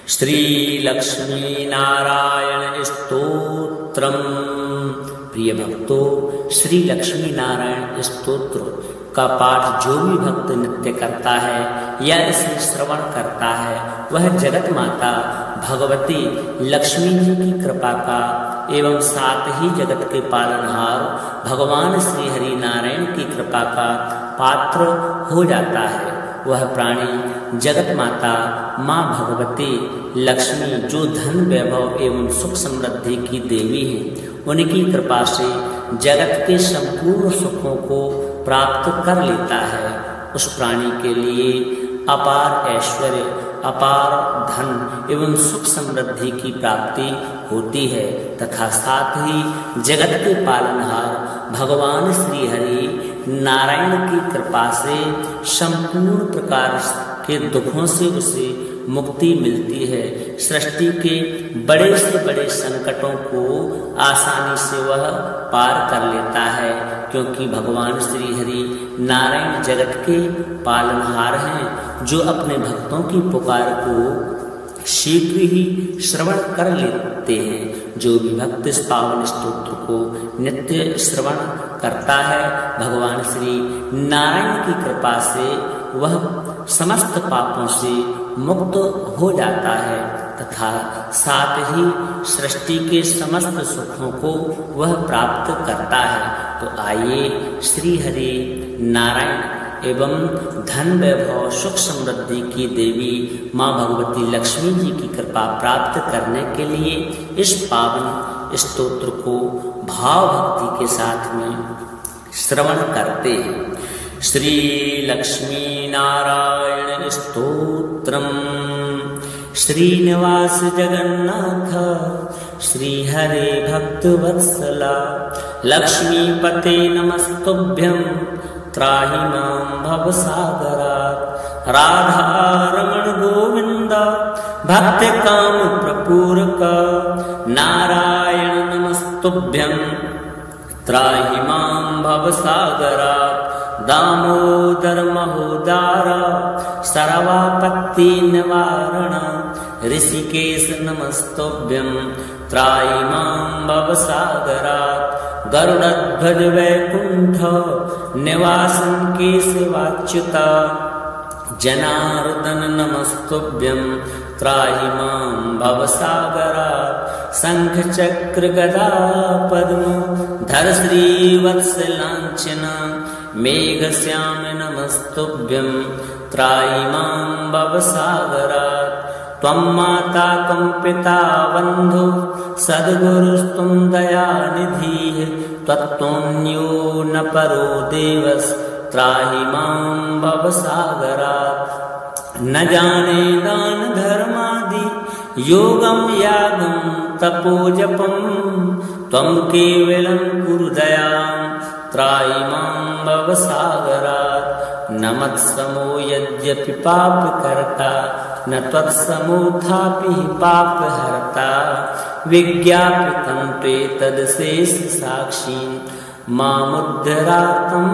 श्री लक्ष्मी नारायण स्तोत्रम। प्रिय भक्तों, श्री लक्ष्मी नारायण स्तोत्र का पाठ जो भी भक्त नित्य करता है या इसे श्रवण करता है वह जगत माता भगवती लक्ष्मी जी की कृपा का एवं साथ ही जगत के पालनहार भगवान श्री हरि नारायण की कृपा का पात्र हो जाता है। वह प्राणी जगत माता माँ भगवती लक्ष्मी जो धन वैभव एवं सुख समृद्धि की देवी है, उनकी कृपा से जगत के संपूर्ण सुखों को प्राप्त कर लेता है। उस प्राणी के लिए अपार ऐश्वर्य, अपार धन एवं सुख समृद्धि की प्राप्ति होती है तथा साथ ही जगत के पालनहार भगवान श्री हरि नारायण की कृपा से संपूर्ण प्रकार के दुखों से उसे मुक्ति मिलती है। सृष्टि के बड़े से बड़े संकटों को आसानी से वह पार कर लेता है, क्योंकि भगवान श्री हरि नारायण जगत के पालनहार हैं जो अपने भक्तों की पुकार को शीघ्र ही श्रवण कर लेते हैं। जो भी भक्त इस पावन स्तोत्र को नित्य श्रवण करता है, भगवान श्री नारायण की कृपा से वह समस्त पापों से मुक्त हो जाता है तथा साथ ही सृष्टि के समस्त सुखों को वह प्राप्त करता है। तो आइए श्री हरि नारायण एवं धन वैभव सुख समृद्धि की देवी माँ भगवती लक्ष्मी जी की कृपा प्राप्त करने के लिए इस पावन स्तोत्र को भाव भक्ति के साथ में श्रवण करते हैं। श्री लक्ष्मी नारायण स्तोत्रम। श्रीनिवास जगन्नाथ श्री हरे भक्त वत्सला लक्ष्मीपते नमस्तुभ्यं त्राहि मां भवसागरात्। राधा रमण गोविंद भक्त काम प्रपूरक नारायण नमस्तुभ्यं त्राहि मां भवसागरात्। दामोदर महोदार सर्वापत्ति निवारण ऋषिकेश नमस्तुभ्यं त्राहि मां भवसागरात्। गरुड़ध्वज वैकुंठ निवासन केशवाच्युता जनार्दन नमस्तुभ्यं त्राहि मां भवसागरात्। शंख चक्र गदा पद्म धर श्री वत्स लांछना मेघ श्याम नमस्तुभ्यं त्राहि मां भवसागरात्। त्वं माता त्वं पिता बन्धु सद्गुरुस्त्वं दयानिधिः त्वत्तोऽन्यो न परो देवस् त्राहि मां भवसागरात्। न जाने दान धर्मादि योगं यागं तपोजपं त्वं केवलं कुरु दयां त्राहि मां भवसागरात्। न मत्समो यद्यपि पापकर्ता न त्वत्समोऽथापि पापहर्ता विज्ञापितं त्वेतदशेष साक्षी मामुद्धरातं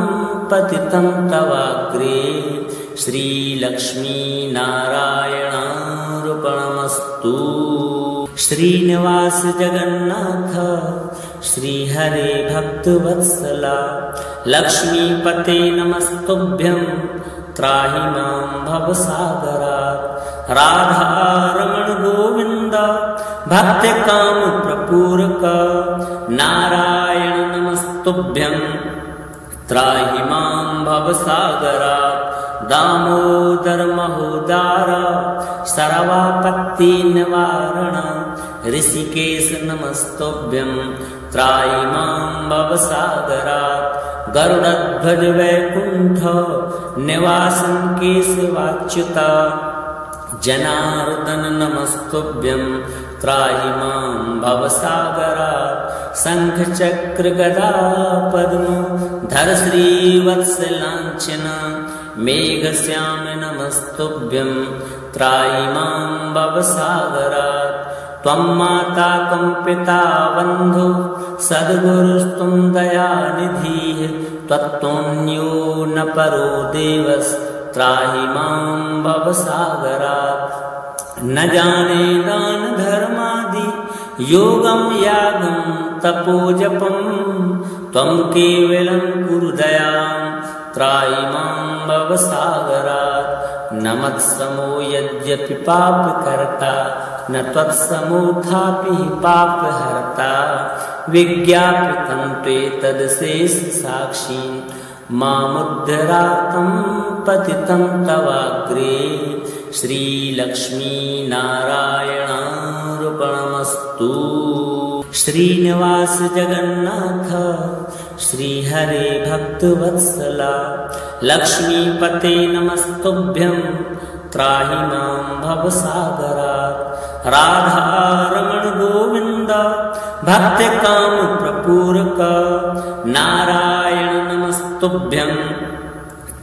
पतितं तवाग्रे। श्री लक्ष्मी नारायणार्पणमस्तु। श्रीनिवास जगन्नाथ श्री हरे भक्त वत्सला लक्ष्मीपते नमस्तुभ्यं त्राहि मां भवसागरात्। राधा रमण गोविंद भक्त काम प्रपूरक नारायण नमस्तुभ्यं त्राहि मां भवसागरात्। दामोदर महोदार सर्वापत्ति निवारण ऋषिकेश नमस्तुभ्यं त्राहि मां भवसागरात्। गरुड़ध्वज वैकुंठ निवासन केशवाच्युता जनार्दन नमस्तुभ्यं त्राहि मां भवसागरात्। शंख चक्र गदा पद्म धर श्री वत्स लांछना मेघ श्याम नमस्तुभ्यं त्राहि मां भवसागरात्। त्वं माता त्वं पिता बन्धु सद्गुरुस्त्वं दयानिधिः त्वत्तोऽन्यो न परो देवस् त्राहि मां भवसागरात्। न जाने दान धर्मादि योगं यागं तपोजपं त्वं केवलं कुरु दयां त्राहि मां भवसागरात् न मत्समो यद्यपि पापकर्ता न त्वत्समोऽथापि पापहर्ता विज्ञापितं त्वेतदशेषसाक्षीन् मामुद्धरातं पतितं तवाग्रे श्रीलक्ष्मीनारायणार्पणमस्तु। श्रीनिवास जगन्नाथ श्रीहरे भक्तवत्सला लक्ष्मीपते नमस्तुभ्यं त्राहि मां भवसागरात् राधारमण गोविन्द भक्तकामप्रपूरक नारायण नमस्तुभ्यं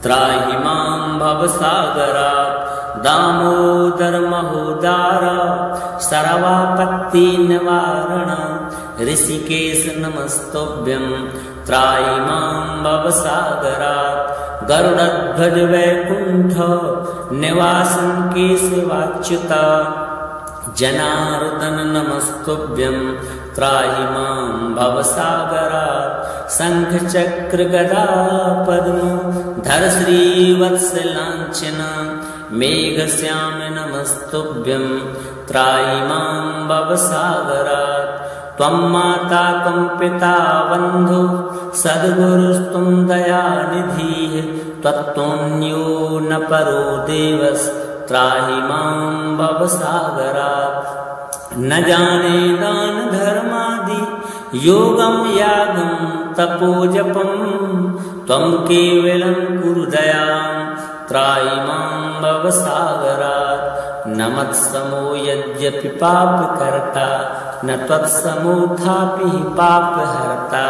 त्राहि मां भवसागरात् दामोदर महोदार सर्वापत्ति निवारण ऋषिकेश नमस्तुभ्यं त्राहि मां भवसागरात् गरुडध्वज वैकुण्ठ निवासं केशवाच्युत जनार्दन नमस्तुभ्यं त्राहि मां भवसागरात् शंख चक्र गदा पद्म धर श्रीवत्सलाञ्छन मेघश्याम नमस्तुभ्यं त्राहि मां भवसागरात् त्वं माता त्वं पिता बन्धु सद्गुरुस्त्वं दयानिधिः त्वत्तोऽन्यो न परो देवस्त्राहि मां भवसागरात् न जाने दान धर्मादि योगं यागं तपोजपं त्वं केवलं कुरु दयां त्राहि मां भवसागरात् न मत्समो यद्यपि पापकर्ता न त्वत्समोऽथापि पापहर्ता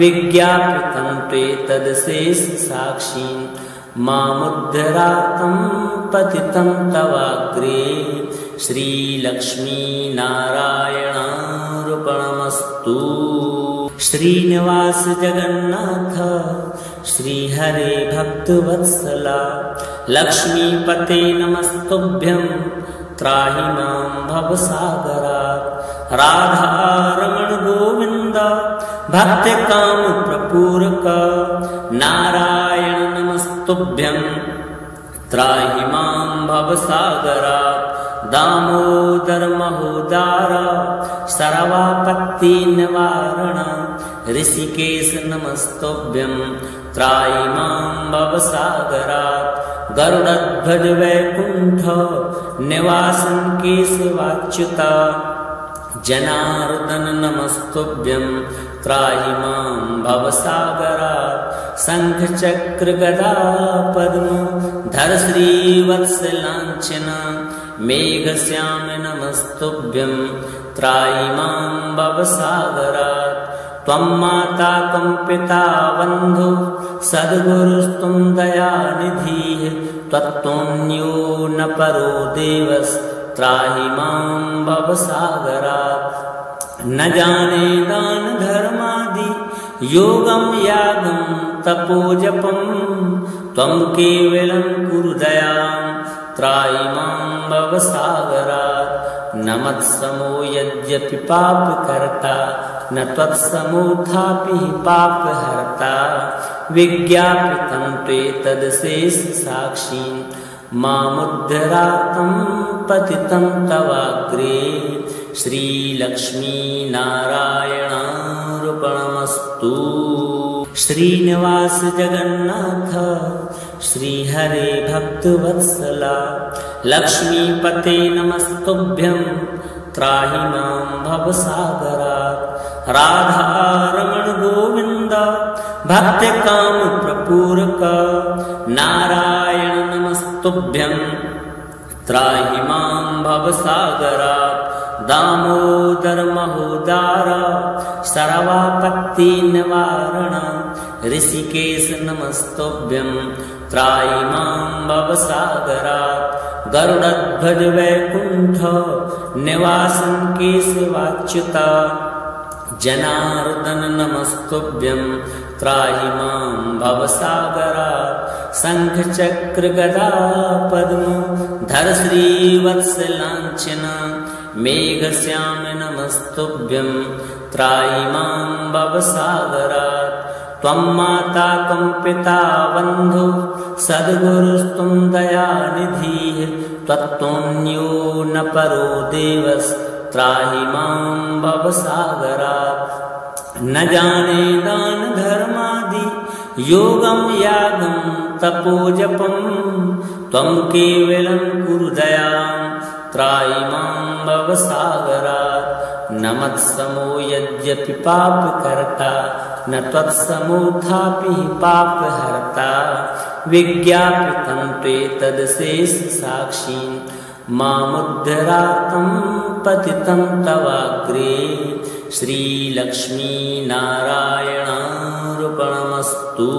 विज्ञापितं त्वेतदशेषसाक्षीन् मामुद्धरातं पतितं तवाग्रे श्रीलक्ष्मीनारायणार्पणमस्तु। श्रीनिवास जगन्नाथ श्रीहरे भक्तवत्सला लक्ष्मीपते नमस्तुभ्यं त्राहि मां भवसागरात् राधारमण गोविन्द भक्तकामप्रपूरक नारायण नमस्तुभ्यं त्राहि मां भवसागरात् दामोदर महोदार सर्वापत्ति निवारण ऋषिकेश नमस्तुभ्यं त्राहि मां भवसागरात् गरुडध्वज वैकुण्ठ निवासं केशवाच्युत जनार्दन नमस्तुभ्यं त्राहि मां भवसागरात् शंख चक्र गदा पद्म धर श्रीवत्सलाञ्छन मेघश्याम नमस्तुभ्यं त्राहि मां भवसागरात् त्वं माता त्वं पिता बन्धु सद्गुरुस्त्वं दयानिधिः त्वत्तोऽन्यो न परो देवस्त्राहि मां भवसागरात् न जाने दान धर्मादि योगं यागं तपोजपं त्वं केवलं कुरु दयां त्राहि मां भवसागरात् न मत्समो यद्यपि पापकर्ता न त्वत्समोऽथापि पापहर्ता विज्ञापितं त्वेतदशेषसाक्षीन् मामुद्धरातं पतितं तवाग्रे श्रीलक्ष्मीनारायणार्पणमस्तु। श्रीनिवास जगन्नाथ श्रीहरे भक्तवत्सला लक्ष्मीपते नमस्तुभ्यं त्राहि मां भवसागरात् राधारमण गोविन्द भक्तकामप्रपूरक नारायण नमस्तुभ्यं त्राहि मां भवसागरात् दामोदर महोदार सर्वापत्ति निवारण ऋषिकेश नमस्तुभ्यं त्राहि मां भवसागरात् गरुडध्वज वैकुण्ठ निवासं केशवाच्युत जनार्दन नमस्तुभ्यं त्राहि मां भवसागरात् शंख चक्र गदा पद्म धर श्रीवत्सलाञ्छन मेघश्याम नमस्तुभ्यं त्राहि मां भवसागरात् त्वं माता त्वं पिता बन्धु सद्गुरुस्त्वं दयानिधिः त्वत्तोऽन्यो न परो देवस्त्राहि मां भवसागरात् न जाने दान धर्मादि योगं यागं तपोजपं त्वं केवलं कुरु दयां त्राहि मां भवसागरात् न मत्समो यद्यपि पापकर्ता न त्वत्समोऽथापि पापहर्ता विज्ञापितं त्वेतदशेषसाक्षीं मामुद्धरार्तं पतितं तवाग्रे श्रीलक्ष्मीनारायणार्पणमस्तु।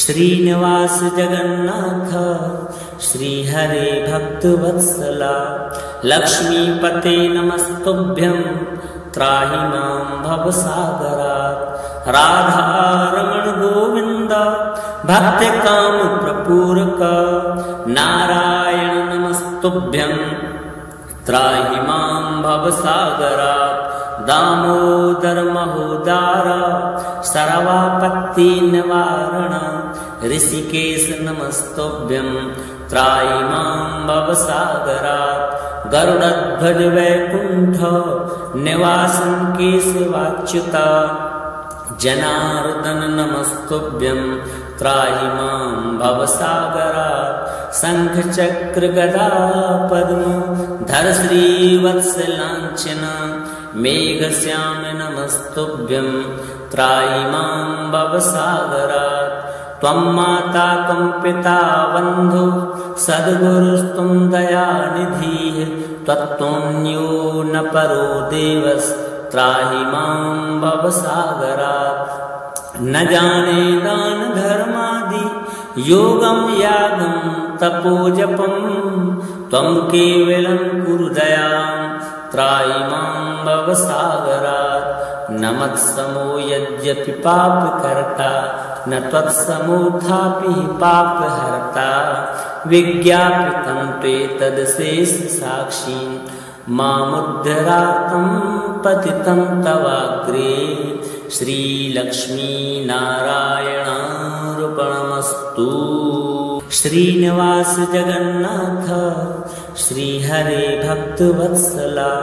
श्रीनिवास जगन्नाथ श्रीहरे भक्तवत्सला लक्ष्मीपते नमस्तुभ्यं त्राहि मां भवसागरात् राधारमण गोविन्द भक्तकाम प्रपूरक नारायण नमस्तुभ्यं त्राहि मां भवसागरात् दामोदर महोदार सर्वापत्ति निवारण ऋषिकेश नमस्तुभ्यं त्राहि मां भवसागरात् गरुडध्वज वैकुण्ठ निवासन केशवाच्युत जनार्दन नमस्तुभ्यं त्राहि मां भवसागरात् शंख चक्र गदा पद्म धर श्रीवत्सलाञ्छन मेघश्याम नमस्तुभ्यं त्राहि मां भवसागरात् त्वं माता त्वं पिता बन्धु सद्गुरुस्त्वं दयानिधिः त्वत्तोऽन्यो न परो देवस्त्राहि मां भवसागरात् न जाने दान धर्मादि योगं यागं तपोजपं त्वं केवलं कुरु दयां त्राहि मां भवसागरात् न मत्समो यद्यपि पापकर्ता न त्वत्समोऽथापि पापहर्ता विज्ञापितं त्वेतदशेषसाक्षीं मामुद्धरार्तं पतितं तवाग्रे श्रीलक्ष्मीनारायणार्पणमस्तु। श्रीनिवास जगन्नाथ श्रीहरे भक्तवत्सला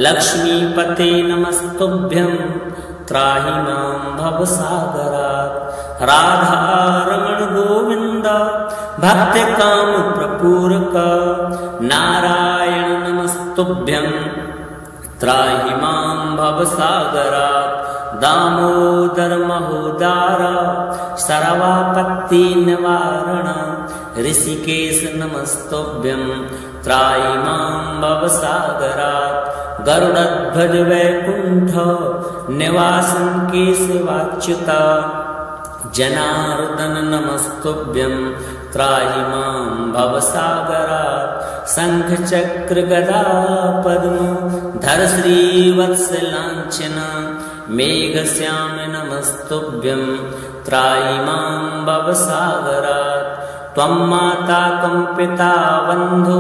लक्ष्मीपते नमस्तुभ्यं त्राहि मां भवसागरात् राधारमण गोविन्द भक्तकाम प्रपूरक नारायण नमस्तुभ्यं त्राहि मां भवसागरात् दामोदर महोदार सर्वापत्ति निवारण ऋषिकेश नमस्तुभ्यं त्राहि मां भवसागरात् गरुडध्वज वैकुण्ठ निवासन केशवाच्युत जनार्दन नमस्तुभ्यं त्राहि मां भवसागरात् शंख चक्र गदा पद्म धर श्रीवत्सलाञ्छन मेघश्याम नमस्तुभ्यं त्राहि मां भवसागरात् त्वं माता त्वं पिता बन्धु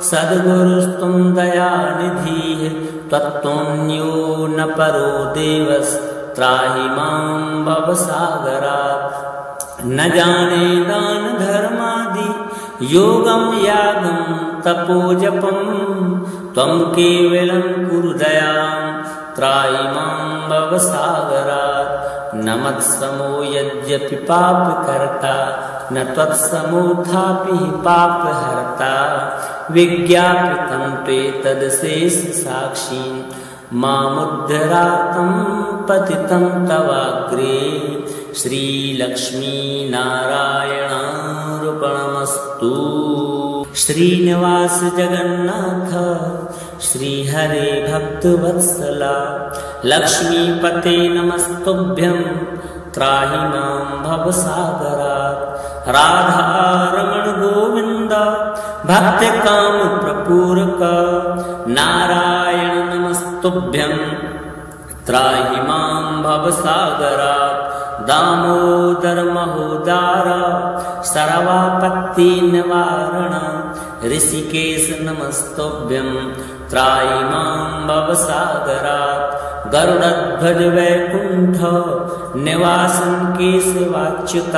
सद्गुरुस्त्वं दयानिधिः त्वत्तोऽन्यो न परो देवस्त्राहि मां भवसागरात् न जाने दान धर्मादि योगं यागं तपोजपं त्वं केवलं कुरु दयां त्राहि मां भवसागरात् न मत्समो यद्यपि पापकर्ता न त्वत्समोऽथापि पापहर्ता विज्ञापितं त्वेतदशेषसाक्षीं मामुद्धरार्तं पतितं तवाग्रे श्रीलक्ष्मीनारायणार्पणमस्तु। श्रीनिवास जगन्नाथ श्रीहरे भक्तवत्सला लक्ष्मीपते नमस्तुभ्यं त्राहि मां भवसागरात् राधारमण गोविन्द भक्तकाम प्रपूरक नारायण नमस्तुभ्यं त्राहि मां भवसागरात् दामोदर महोदार सर्वापत्ति निवारण ऋषिकेश नमस्तुभ्यं त्राहि मां भवसागरात् गरुडध्वज वैकुण्ठ निवासन केशवाच्युत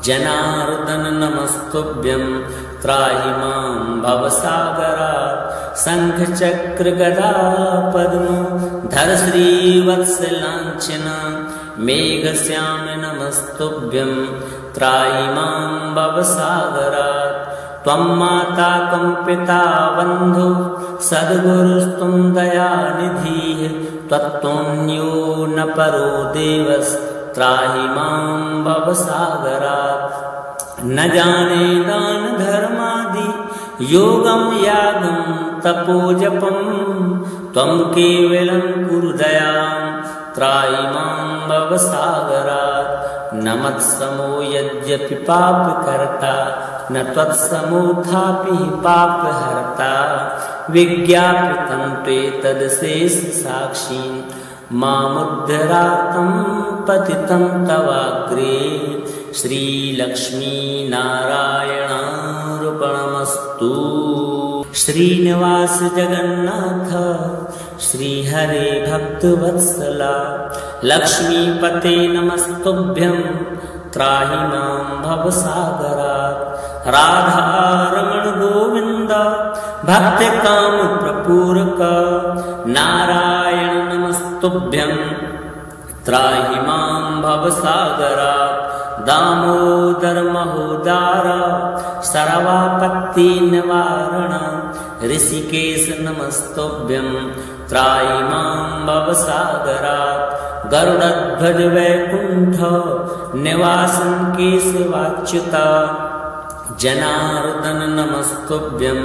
जनार्दन नमस्तुभ्यं त्राहि मां भवसागरात् शंख चक्र गदा पद्म धर श्रीवत्सलाञ्छन मेघश्याम नमस्तुभ्यं त्राहि मां भवसागरात् त्वं माता त्वं पिता बन्धु सद्गुरुस्त्वं दयानिधिः त्वत्तोऽन्यो न परो देवस्त्राहि मां भवसागरात् न जाने दान धर्मादि योगं यागं तपोजपं त्वं केवलं कुरु दयां त्राहि मां भवसागरात् न मत्समो यद्यपि पापकर्ता न त्वत्समोऽथापि पापहर्ता विज्ञापितं त्वेतदशेषसाक्षीं मामुद्धरार्तं पतितं तवाग्रे श्रीलक्ष्मीनारायणार्पणमस्तु। श्रीनिवास जगन्नाथ श्रीहरे भक्तवत्सला लक्ष्मीपते नमस्तुभ्यं त्राहि मां भवसागरात् राधारमण गोविन्द भक्तकाम प्रपूरक नारायण नमस्तुभ्यं त्राहि मां भवसागरात् दामोदर महोदार सर्वापत्ति निवारण ऋषिकेश नमस्तुभ्यं त्राहि मां भवसागरात् गरुडध्वज वैकुण्ठ निवासन केशवाच्युत जनार्दन नमस्तुभ्यं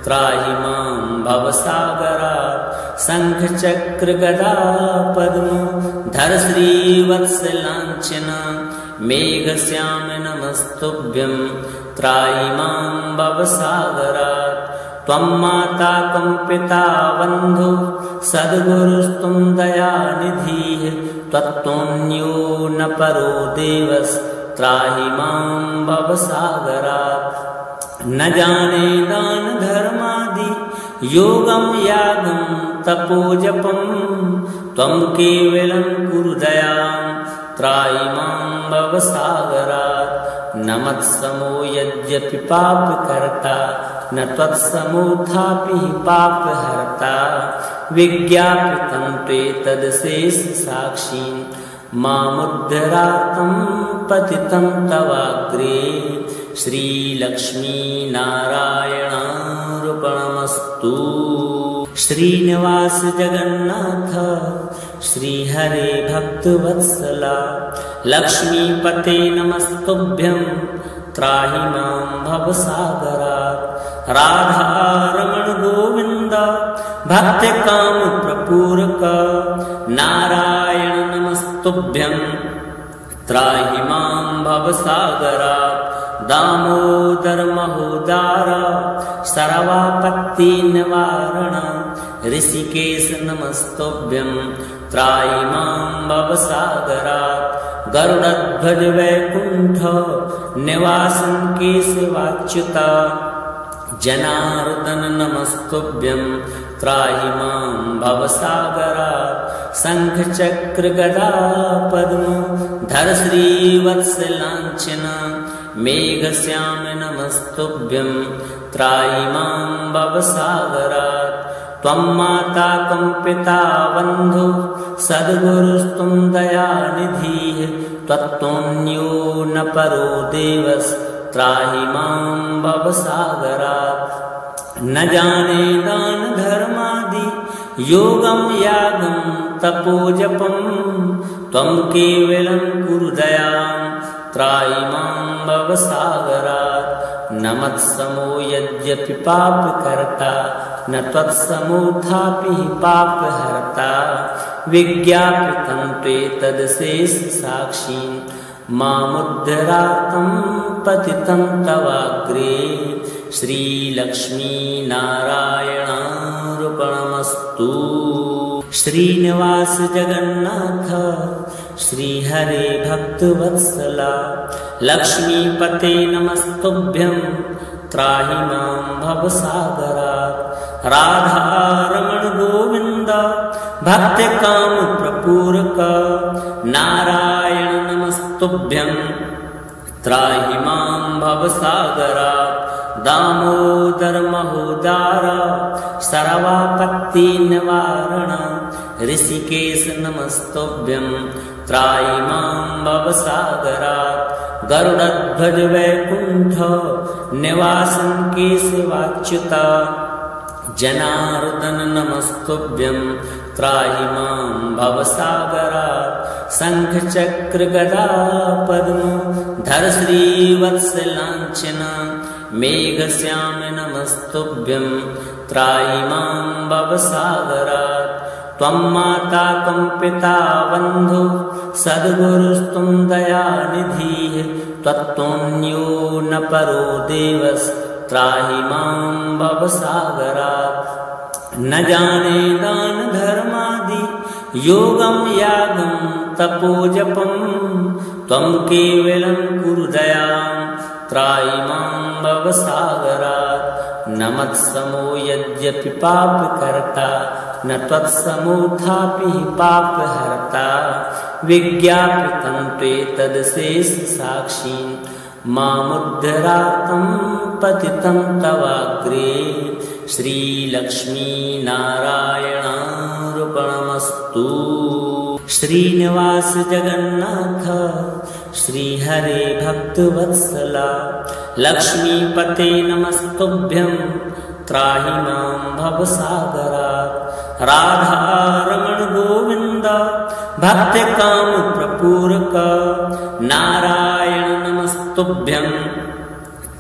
त्राहि मां भवसागरात् शंख चक्र गदा पद्म धर श्रीवत्सलाञ्छन मेघश्याम नमस्तुभ्यं त्राहि मां भवसागरात् त्वं माता त्वं पिता बन्धु सद्गुरुस्त्वं दयानिधिः त्वत्तोऽन्यो न परो देवस्त्राहि मां भवसागरात् न जाने दान धर्मादि योगं यागं तपोजपं त्वं केवलं कुरु दयां त्राहि मां भवसागरात् न मत्समो यद्यपि पापकर्ता न त्वत्समोऽथापि पापहर्ता विज्ञापितं त्वेतदशेषसाक्षीं मामुद्धरार्तं पतितं तवाग्रे श्रीलक्ष्मीनारायणार्पणमस्तु। श्रीनिवास जगन्नाथ श्रीहरे भक्तवत्सला लक्ष्मीपते नमस्तुभ्यं त्राहि मां भवसागरात् राधारमण गोविन्द भक्तकाम प्रपूरक नारायण नमस्तुभ्यं त्राहि मां भवसागरात् दामोदर महोदार सर्वापत्ति निवारण ऋषिकेश नमस्तुभ्यं त्राहि मां भवसागरात् गरुडध्वज वैकुण्ठ निवासन केशवाच्युत जनार्दन नमस्तुभ्यं त्राहि मां भवसागरात् शंख चक्र गदा पद्म धर श्रीवत्सलाञ्छन मेघश्याम नमस्तुभ्यं त्राहि मां भवसागरात् त्वं माता त्वं पिता बन्धु सद्गुरुस्त्वं दयानिधिः त्वत्तोऽन्यो न परो देवस्त्राहि मां भवसागरात् न जाने दान धर्मादि योगं यागं तपोजपं त्वं केवलं कुरु दयां त्राहि मां भवसागरात् न मत्समो यद्यपि पापकर्ता न त्वत्समोऽथापि पापहर्ता विज्ञापितं त्वेतदशेषसाक्षीं मामुद्धरार्तं पतितं तवाग्रे श्रीलक्ष्मीनारायणार्पणमस्तु। श्रीनिवास जगन्नाथ श्रीहरे भक्तवत्सला लक्ष्मीपते नमस्तुभ्यं त्राहि मां भवसागरात्। राधारमण गोविन्द भक्तिकामप्रपूरक नारायण नमस्तुभ्यं त्राहि मां भवसागरात्। दामोदर महोदार सर्वापत्ति निवारण ऋषिकेश नमस्तुभ्यं त्राहि मां भवसागरात्। गरुडध्वज वैकुण्ठ निवासन केशवाच्युत जनार्दन नमस्तुभ्यं त्राहि मां भवसागरात्। शंख चक्र गदा पद्म धर श्रीवत्सलाञ्छन मेघश्याम नमस्तुभ्यं त्राहि मां भवसागरात्। त्वं माता त्वं पिता बन्धु सद्गुरुस्त्वं दयानिधिः त्वत्तोऽन्यो न परो देवस्त्राहि मां भवसागरात्। न जाने दान धर्मादि योगं यागं तपोजपं त्वं केवलं कुरु दयां त्राहि मां भवसागरात्। न मत्समो यद्यपि पापकर्ता न त्वत्समोऽथापि पापहर्ता विज्ञापितं त्वेतदशेषसाक्षीं मामुद्धरातं पतितं तवाग्रे। श्रीलक्ष्मीनारायणार्पणमस्तु। श्रीनिवास जगन्नाथ श्रीहरे भक्तवत्सला लक्ष्मीपते नमस्तुभ्यं त्राहि मां भवसागरात्। राधारमण गोविन्द भक्तिकामप्रपूरक नारायण नमस्तुभ्यं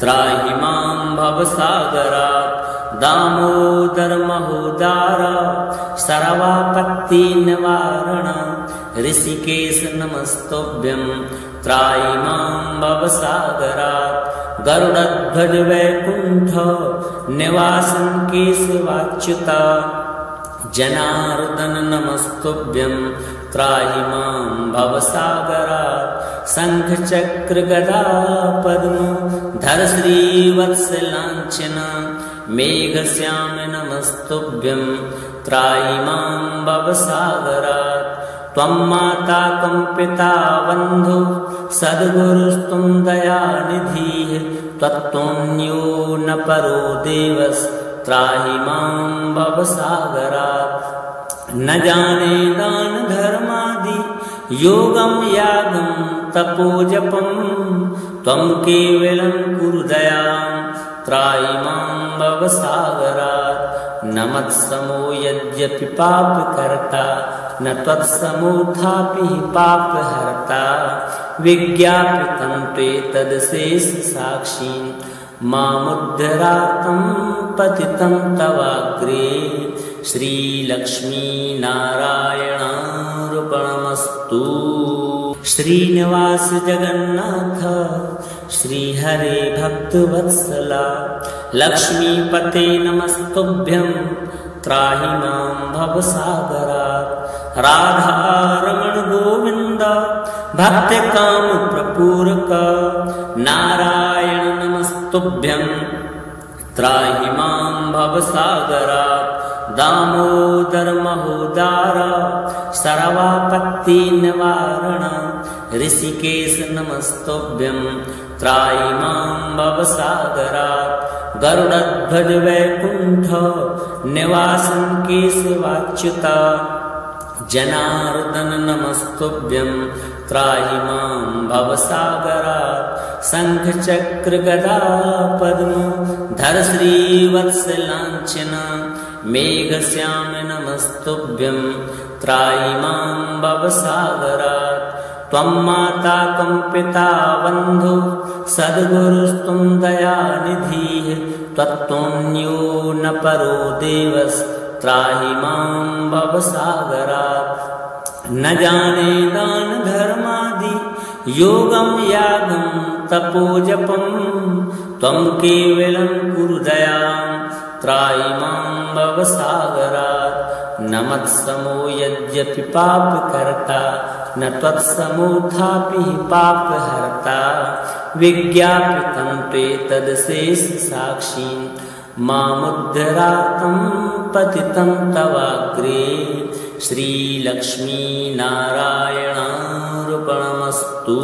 त्राहि मां भवसागरात्। दामोदर महोदार सर्वापत्ति निवारण ऋषिकेश नमस्तुभ्यं त्राहि मां भवसागरात्। गरुडध्वज वैकुण्ठ निवासन केशवाच्युत जनार्दन नमस्तुभ्यं त्राहि मां भवसागरात्। शंख चक्र गदा पद्म धर श्रीवत्सलाञ्छन मेघश्याम नमस्तुभ्यं त्राहि मां भवसागरात्। त्वं माता त्वं पिता बन्धु सद्गुरुस्त्वं दयानिधिः त्वत्तोऽन्यो न परो देवस्त्राहि मां भवसागरात्। न जाने दान धर्मादि योगं यागं तपोजपं त्वं केवलं कुरु दयां त्राहि मां भवसागरात्। न मत्समो यद्यपि पापकर्ता न त्वत्समोऽथापि पापहर्ता विज्ञापितं त्वेतदशेषसाक्षीं मामुद्धरातं पतितं तवाग्रे। श्रीलक्ष्मीनारायणार्पणमस्तु। श्रीनिवास जगन्नाथ श्रीहरे भक्तवत्सला लक्ष्मीपते नमस्तुभ्यं त्राहि मां भवसागरात्। राधारमण गोविन्द भक्तिकामप्रपूरक नारायण नमस्तुभ्यं त्राहि मां भवसागरात्। दामोदर महोदार सर्वापत्ति निवारण ऋषिकेश नमस्तुभ्यं त्राहि मां भवसागरात्। गरुडध्वज वैकुण्ठ निवासन केशवाच्युत जनार्दन नमस्तुभ्यं त्राहि मां भवसागरात्। शंख चक्र गदा पद्म धर श्रीवत्सलाञ्छन मेघश्याम नमस्तुभ्यं त्राहि मां भवसागरात्। त्वं माता त्वं पिता बन्धु सद्गुरुस्त्वं दयानिधिः त्वत्तोऽन्यो न परो देवस्त्राहि मां भवसागरात्। न जाने दान धर्मादि योगं यागं तपोजपं त्वं केवलं कुरु दयां त्राहि मां भवसागरात्। न मत्समो यद्यपि पापकर्ता न त्वत्समोऽथापि पापहर्ता विज्ञापितं त्वेतदशेषसाक्षी मामुद्धरार्तं पतितं तवाग्रे श्रीलक्ष्मीनारायणार्पणमस्तु।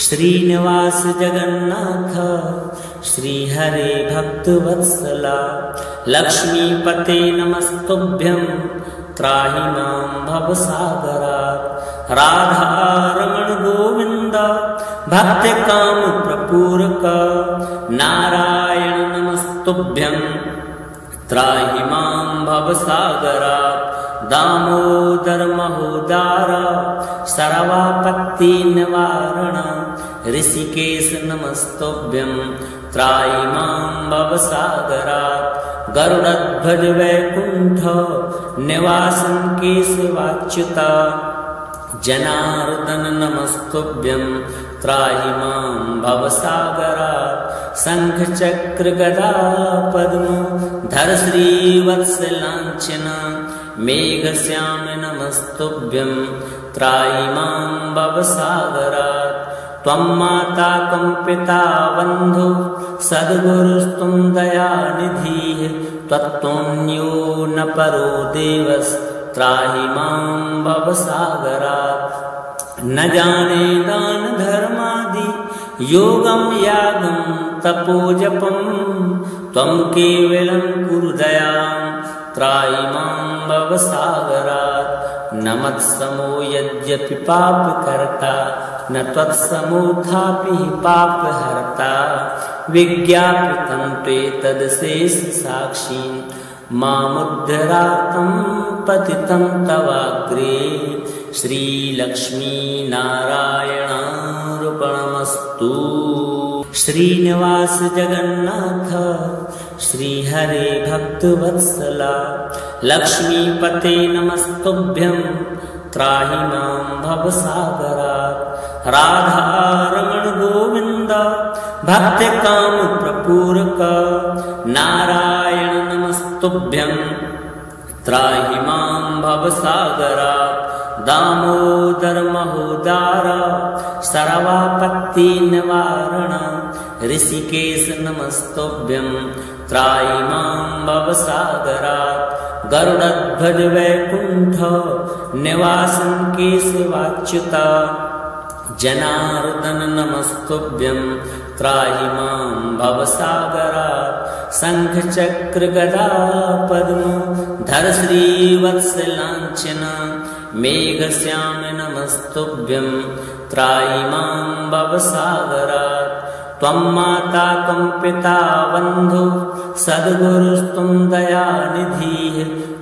श्रीनिवास जगन्नाथ श्रीहरे भक्तवत्सला लक्ष्मीपते नमस्तुभ्यं त्राहि मां भवसागरात्। राधारमण गोविन्द भक्तकामप्रपूरक नारायण नमस्तुभ्यं त्राहि मां भवसागरात्। दामोदर महोदार सर्वापत्ति निवारण ऋषिकेश नमस्तुभ्यं त्राहि मां भवसागरात्। गरुडध्वज वैकुण्ठ निवासन केशवाच्युता जनार्दन नमस्तुभ्यं त्राहि मां भवसागरात्। शंख चक्र गदा पद्म धर श्रीवत्सलांछन मेघश्याम नमस्तुभ्यं त्राहि मां भवसागरात्। त्वं माता त्वं पिता बन्धु सद्गुरुस्त्वं दयानिधिः त्वत्तोऽन्यो न परो देवस् त्राहि मां भवसागरात्। न जाने दान धर्मादि योगं यागं तपोजपं त्वं केवलं कुरु दयां त्राहि मां भवसागरात्। न मत्समो यद्यपि पापकर्ता न त्वत्समोऽथापि पापहर्ता विज्ञापितं त्वेतदशेषसाक्षी मामुद्धरार्तं पतितं तवाग्रे श्रीलक्ष्मीनारायणार्पणमस्तु। श्रीनिवास जगन्नाथ श्रीहरे भक्तवत्सला लक्ष्मीपते नमस्तुभ्यं त्राहि मां भवसागरात्। राधारमण गोविन्द भक्तकामप्रपूरक नारायण नमस्तुभ्यं त्राहि मां भवसागरात्। दामोदर महोदार सर्वापत्ति निवारण ऋषिकेश नमस्तुभ्यं त्राहि मां भवसागरात्। गरुडध्वज वैकुण्ठ निवासन केशवाच्युता जनार्दन नमस्तुभ्यं त्राहि मां भवसागरात्। शंख चक्र गदा पद्म धर श्रीवत्सलांछन मेघश्याम नमस्तुभ्यं त्राहि मां भवसागरात्। त्वं माता त्वं पिता बन्धु सद्गुरुस्त्वं दयानिधिः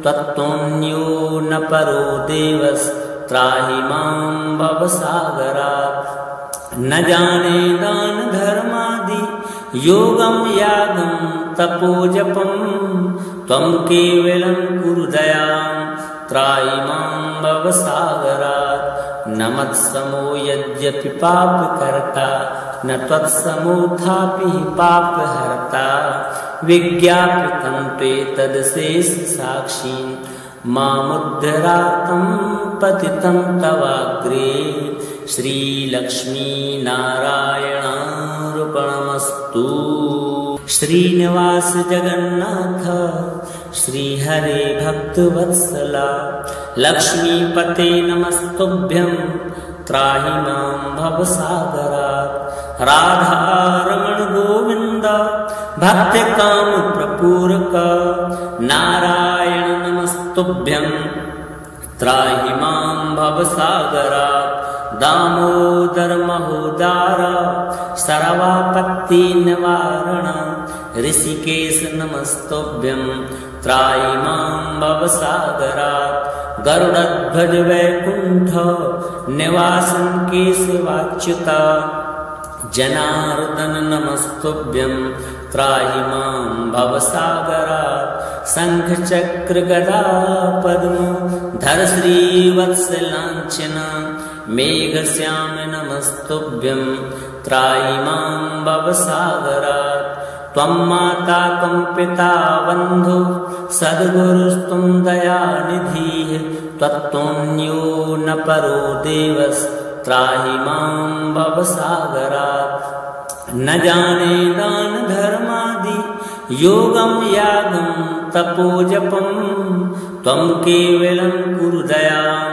त्वत्तोऽन्यो न परो देवस् त्राहि मां भवसागरात्। न जाने दान धर्मादि योगं यागं तपोजपं त्वं केवलं कुरु दयां त्राहि मां भवसागरात्। न मत्समो यद्यपि पापकर्ता न त्वत्समोऽथापि पापहर्ता विज्ञापितं त्वेतदशेषसाक्षी मामुद्धरार्तं पतितं तवाग्रे श्रीलक्ष्मीनारायणार्पणमस्तु। श्रीनिवास जगन्नाथ श्रीहरे भक्तवत्सला लक्ष्मीपते नमस्तुभ्यं त्राहि मां भवसागरात्। राधारमण गोविन्द भक्तकामप्रपूरक नारायण नमस्तुभ्यं त्राहि मां भवसागरात्। दामोदर महोदार सर्वापत्ति निवारण ऋषिकेश नमस्तुभ्यं त्राहि मां भवसागरात्। गरुडध्वज वैकुण्ठ निवासन केशवाच्युता जनार्दन नमस्तुभ्यं त्राहि मां भवसागरात्। शंख चक्र गदा पद्म धर श्रीवत्सलांछन मेघश्याम नमस्तुभ्यं त्राहि मां भवसागरात्। त्वं माता त्वं पिता बन्धु सद्गुरुस्त्वं दयानिधिः त्वत्तोऽन्यो न परो देवस् त्राहि मां भवसागरात्। न जाने दान धर्मादि योगं यागं तपोजपं त्वं केवलं कुरु दयां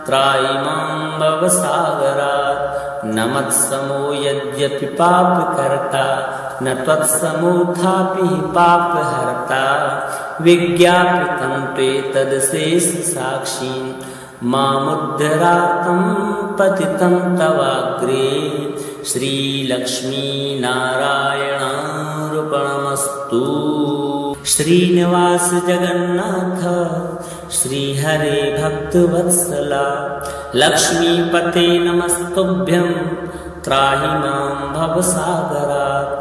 त्राहि मां भवसागरात्। न मत्समो यद्यपि पापकर्ता न त्वत्समोऽथापि पापहर्ता विज्ञापितं त्वेतदशेषसाक्षी मामुद्धरार्तं पतितं तवाग्रे। श्रीलक्ष्मीनारायणार्पणमस्तु। श्रीनिवास जगन्नाथ श्रीहरे भक्तवत्सला लक्ष्मीपते नमस्तुभ्यं त्राहि मां भवसागरात्।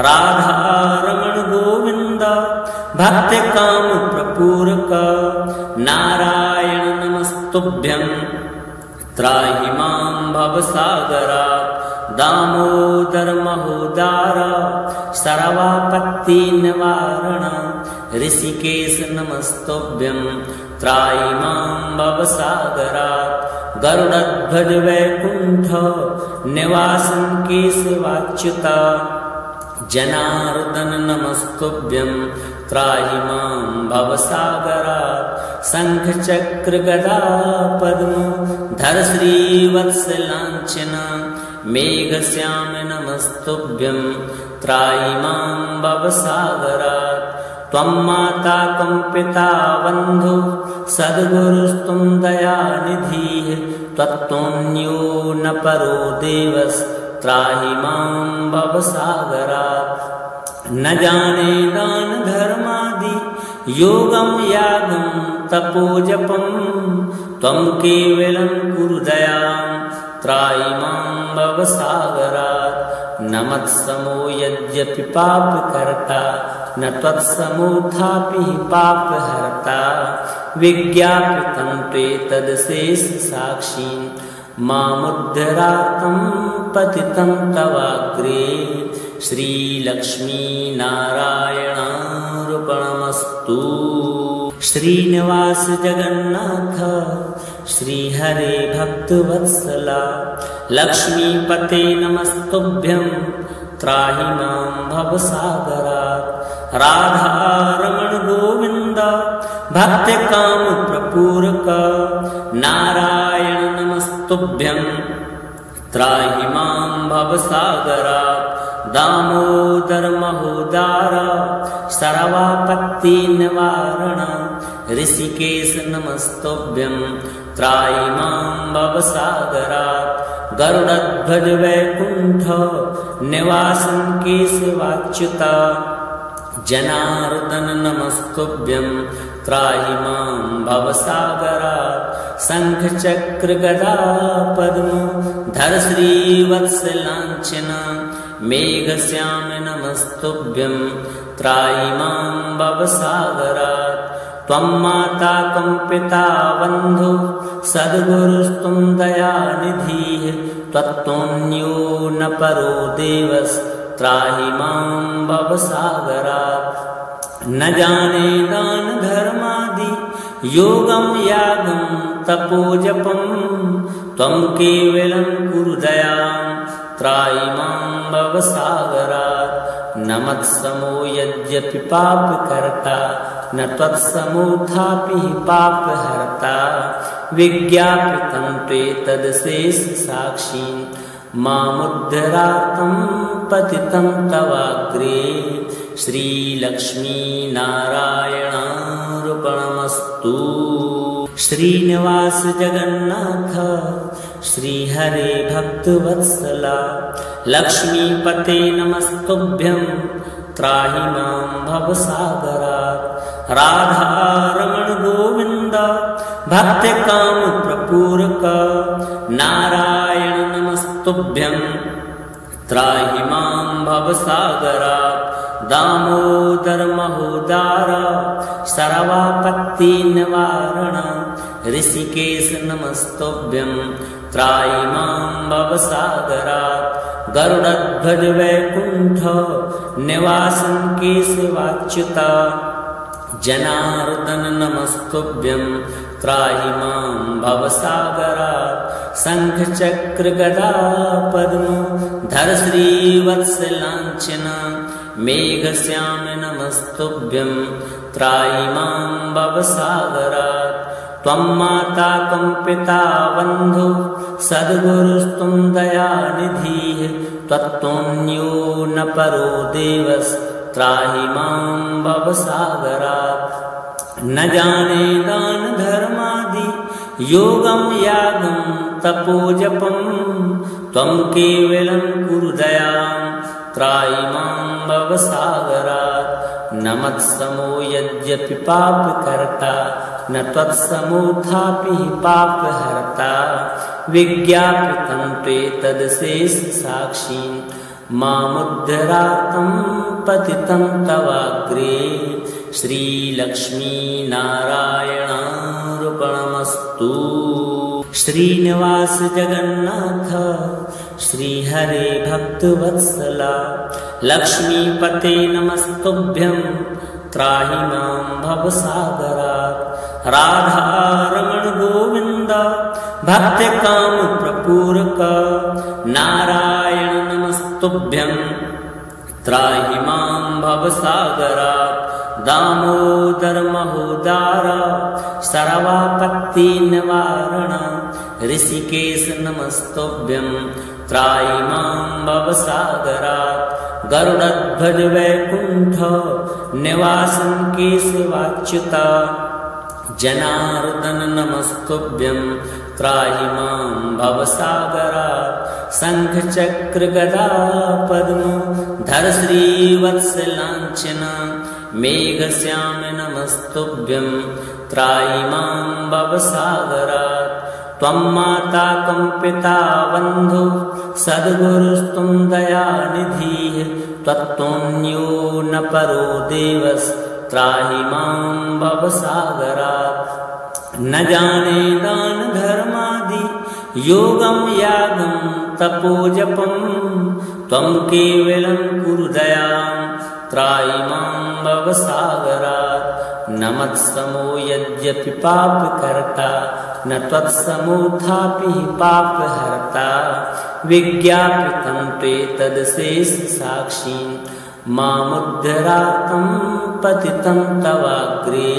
राधारमण गोविन्द भक्तकामप्रपूरक नारायण नमस्तुभ्यं त्राहि मां भवसागरात्। दामोदर महोदार सर्वापत्ति निवारण ऋषिकेश नमस्तुभ्यं त्राहि मां भवसागरात्। गरुडध्वज वैकुण्ठ निवासन केशवाच्युत जनार्दन नमस्तुभ्यं त्राहि मां भवसागरात्। शंख चक्र गदा पद्म धर श्रीवत्सलांछन मेघश्याम नमस्तुभ्यं त्राहि मां भवसागरात्। त्वं माता त्वं पिता बन्धु सद्गुरुस्त्वं दयानिधिः त्वत्तोऽन्यो न परो देवस् त्राहि मां भवसागरात्। न जाने दान धर्मादि योगं यागं तपोजपं त्वं केवलं कुरु दयां त्राहि मां भवसागरात्। न मत्समो यद्यपि पापकर्ता न त्वत्समोऽथापि पापहर्ता विज्ञापितं त्वेतदशेषसाक्षी मामुद्धरार्तं पतितं तवाग्रे। श्रीलक्ष्मीनारायणार्पणमस्तु। श्रीनिवास जगन्नाथ श्रीहरे भक्तवत्सला लक्ष्मीपते नमस्तुभ्यं त्राहि मां भवसागरात्। राधारमण गोविन्द भक्तकामप्रपूरक नारायण नमस्तुभ्यं त्राहि मां भवसागरात्। दामोदर महोदार सर्वापत्ति निवारण ऋषिकेश नमस्तुभ्यं त्राहि मां भवसागरात्। गरुडध्वज वैकुण्ठ निवासन केशवाच्युत जनार्दन नमस्तुभ्यं त्राहि मां भवसागरात्। शंख चक्र गदा पद्म धर श्रीवत्सलांछन मेघश्याम नमस्तुभ्यं त्राहि मां भवसागरात्। त्वं माता त्वं पिता बन्धु सद्गुरुस्त्वं दयानिधिः त्वत्तोऽन्यो न परो देवस् त्राहि मां भवसागरात्। न जाने दान धर्मादि योगं यागं तपोजपं त्वं केवलं कुरु दयां त्राहि मां भवसागरात्। न मत्समो यद्यपि पापकर्ता न त्वत्समोऽथापि पापहर्ता विज्ञापितं त्वेतदशेषसाक्षी मामुद्धरार्तं पतितं तवाग्रे। श्रीलक्ष्मीनारायणार्पणमस्तु। श्रीनिवास जगन्नाथ श्रीहरे भक्तवत्सला लक्ष्मीपते नमस्तुभ्यं त्राहि मां भवसागरात्। राधारमण गोविन्द भक्तकामप्रपूरक नारायण नमस्तुभ्यं त्राहि मां भवसागरात्। दामोदर महोदार सर्वापत्ति निवारण ऋषिकेश नमस्तुभ्यं त्राहि मां भवसागरात्। गरुडध्वज वैकुण्ठ निवासन केशवाच्युत जनार्दन नमस्तुभ्यं त्राहि मां भवसागरात् शङ्खचक्रगदा पद्म धर श्रीवत्सलाञ्छन मेघश्याम नमस्तुभ्यं त्राहि मां भवसागरात् त्वं माता त्वं पिता बन्धु सद्गुरुस्त्वं दयानिधिः त्वत्तोऽन्यो न परो देवस्त्राहि मां भवसागरात् न जाने दान धर्मादि योगं यागं तपोजपं त्वं केवलं कुरु दयां त्राहि मां भवसागरात् न मत्समो यद्यपि पापकर्ता न त्वत्समोऽथापि पापहर्ता विज्ञापितं त्वेतदशेषसाक्षीं मामुद्धरातं पतितं तवाग्रे श्रीलक्ष्मीनारायणार्पणमस्तु। श्रीनिवास जगन्नाथ श्रीहरे भक्तवत्सला लक्ष्मीपते नमस्तुभ्यं त्राहि मां भवसागरात् राधारमण गोविन्द भक्तकामप्रपूरक नारायण नमस्तुभ्यं त्राहि मां भवसागरात् दामोदर महोदार सर्वापत्तिनिवारण ऋषिकेश नमस्तुभ्यं त्राहि मां भवसागरात् गरुडध्वज वैकुण्ठ निवासन केशवाच्युत जनार्दन नमस्तुभ्यं त्राहि मां भवसागरात् शङ्खचक्रगदा पद्म धर श्रीवत्सलाञ्छन मेघश्याम नमस्तुभ्यं त्राहि मां भवसागरात् त्वं माता त्वं पिता बन्धु सद्गुरुस्त्वं दयानिधिः त्वत्तोऽन्यो न परो देवस्त्राहि मां भवसागरात् न जाने दान धर्मादि योगं यागं तपोजपं त्वं केवलं कुरु दयां त्राहि मां भवसागरात् न मत्समो यद्यपि पापकर्ता न त्वत्समोऽथापि पापहर्ता विज्ञापितं त्वेतदशेषसाक्षीं मामुद्धरातं पतितं तवाग्रे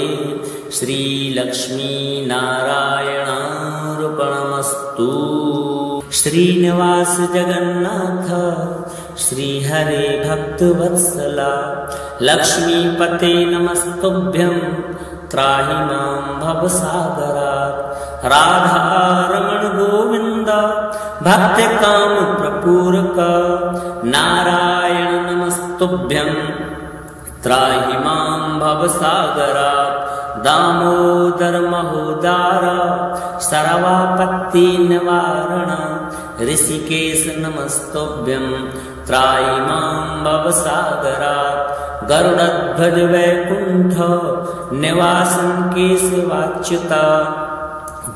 श्रीलक्ष्मीनारायणार्पणमस्तु। श्रीनिवास जगन्नाथ श्रीहरे भक्तवत्सला लक्ष्मीपते नमस्तुभ्यं त्राहि मां भवसागरात् राधारमण गोविन्द भक्तकामप्रपूरक नारायण नमस्तुभ्यं त्राहि मां भवसागरात् दामोदर महोदार सर्वापत्तिनिवारण ऋषिकेश नमस्तुभ्यं त्राहि मां भवसागरात् गरुडध्वज वैकुण्ठ निवासन केशवाच्युत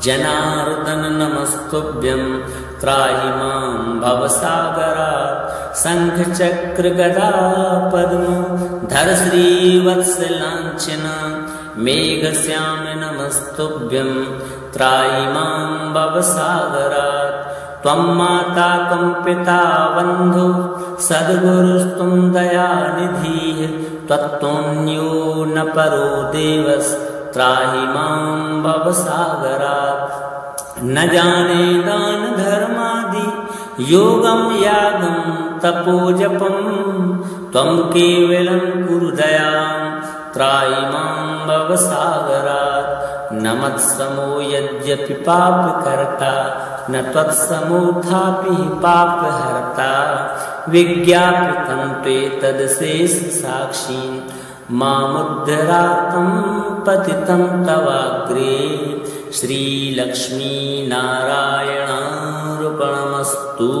जनार्दन नमस्तुभ्यं त्राहि मां भवसागरात् शङ्खचक्रगदा पद्म धर श्रीवत्सलाञ्छन मेघश्याम नमस्तुभ्यं त्राहि मां भवसागरात् त्वं माता त्वं पिता बन्धु सद्गुरुस्त्वं दयानिधिः त्वत्तोऽन्यो न परो देवस्त्राहि मां भवसागरात् न जाने दान धर्मादि योगं यागं तपोजपं त्वं केवलं कुरु दयां त्राहि मां भवसागरात् न मत्समो यद्यपि पापकर्ता न त्वत्समोऽथापि पापहर्ता विज्ञापितं त्वेतदशेषसाक्षीं मामुद्धरातं पतितं तवाग्रे श्रीलक्ष्मीनारायणार्पणमस्तु।